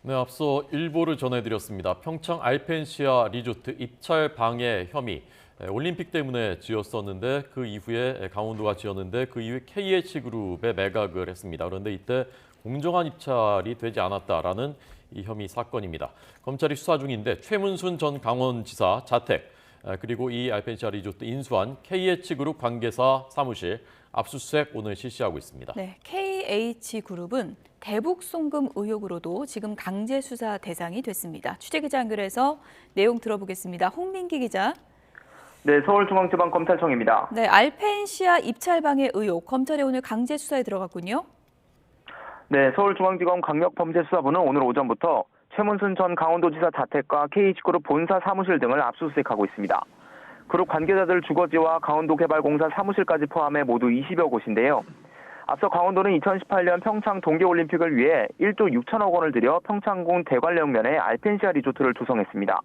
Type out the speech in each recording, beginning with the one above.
네, 앞서 일보를 전해드렸습니다. 평창 알펜시아 리조트 입찰 방해 혐의. 올림픽 때문에 지었었는데 그 이후에 강원도가 지었는데 그 이후에 KH그룹에 매각을 했습니다. 그런데 이때 공정한 입찰이 되지 않았다라는 이 혐의 사건입니다. 검찰이 수사 중인데 최문순 전 강원지사 자택 그리고 이 알펜시아 리조트 인수한 KH그룹 관계사 사무실 압수수색 오늘 실시하고 있습니다. 네, KH그룹은 대북 송금 의혹으로도 지금 강제 수사 대상이 됐습니다. 취재기자 연결해서 내용 들어보겠습니다. 홍민기 기자. 네, 서울중앙지방검찰청입니다. 네, 알펜시아 입찰 방해 의혹 검찰이 오늘 강제 수사에 들어갔군요. 네, 서울중앙지검 강력범죄수사부는 오늘 오전부터 최문순 전 강원도지사 자택과 KH그룹 본사 사무실 등을 압수수색하고 있습니다. 그룹 관계자들 주거지와 강원도개발공사 사무실까지 포함해 모두 20여 곳인데요. 앞서 강원도는 2018년 평창 동계올림픽을 위해 1조 6천억 원을 들여 평창궁 대관령면에 알펜시아 리조트를 조성했습니다.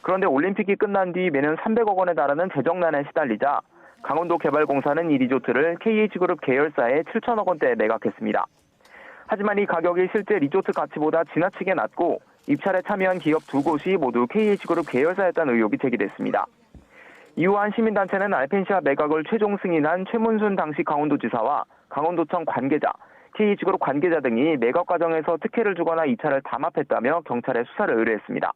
그런데 올림픽이 끝난 뒤 매년 300억 원에 달하는 재정난에 시달리자 강원도개발공사는 이 리조트를 KH그룹 계열사에 7천억 원대에 매각했습니다. 하지만 이 가격이 실제 리조트 가치보다 지나치게 낮고 입찰에 참여한 기업 두 곳이 모두 KH그룹 계열사였다는 의혹이 제기됐습니다. 이후 한 시민단체는 알펜시아 매각을 최종 승인한 최문순 당시 강원도지사와 강원도청 관계자, KH그룹 관계자 등이 매각 과정에서 특혜를 주거나 이차를 담합했다며 경찰에 수사를 의뢰했습니다.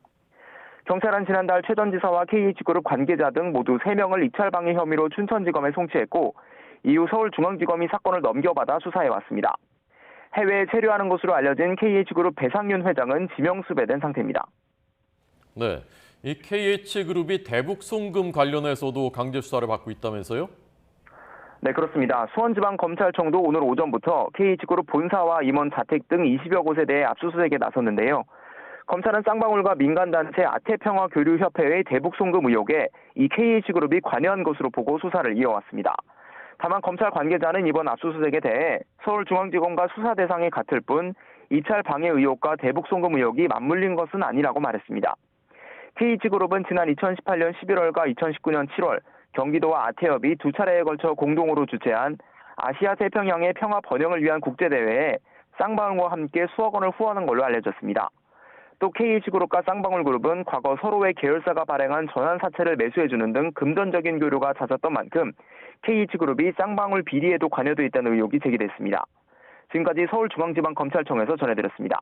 경찰은 지난달 최 전 지사와 KH그룹 관계자 등 모두 3명을 입찰 방해 혐의로 춘천지검에 송치했고 이후 서울중앙지검이 사건을 넘겨받아 수사해왔습니다. 해외에 체류하는 것으로 알려진 KH그룹 배상윤 회장은 지명수배된 상태입니다. 네, 이 KH그룹이 대북 송금 관련해서도 강제 수사를 받고 있다면서요? 네, 그렇습니다. 수원지방검찰청도 오늘 오전부터 KH그룹 본사와 임원 자택 등 20여 곳에 대해 압수수색에 나섰는데요. 검찰은 쌍방울과 민간단체 아태평화교류협회의 대북 송금 의혹에 이 KH그룹이 관여한 것으로 보고 수사를 이어왔습니다. 다만 검찰 관계자는 이번 압수수색에 대해 서울중앙지검과 수사 대상이 같을 뿐 입찰 방해 의혹과 대북 송금 의혹이 맞물린 것은 아니라고 말했습니다. KH그룹은 지난 2018년 11월과 2019년 7월 경기도와 아태협이 두 차례에 걸쳐 공동으로 주최한 아시아 태평양의 평화 번영을 위한 국제대회에 쌍방울과 함께 수억 원을 후원한 걸로 알려졌습니다. 또 KH그룹과 쌍방울그룹은 과거 서로의 계열사가 발행한 전환사채를 매수해주는 등 금전적인 교류가 잦았던 만큼 KH그룹이 쌍방울 비리에도 관여돼 있다는 의혹이 제기됐습니다. 지금까지 서울중앙지방검찰청에서 전해드렸습니다.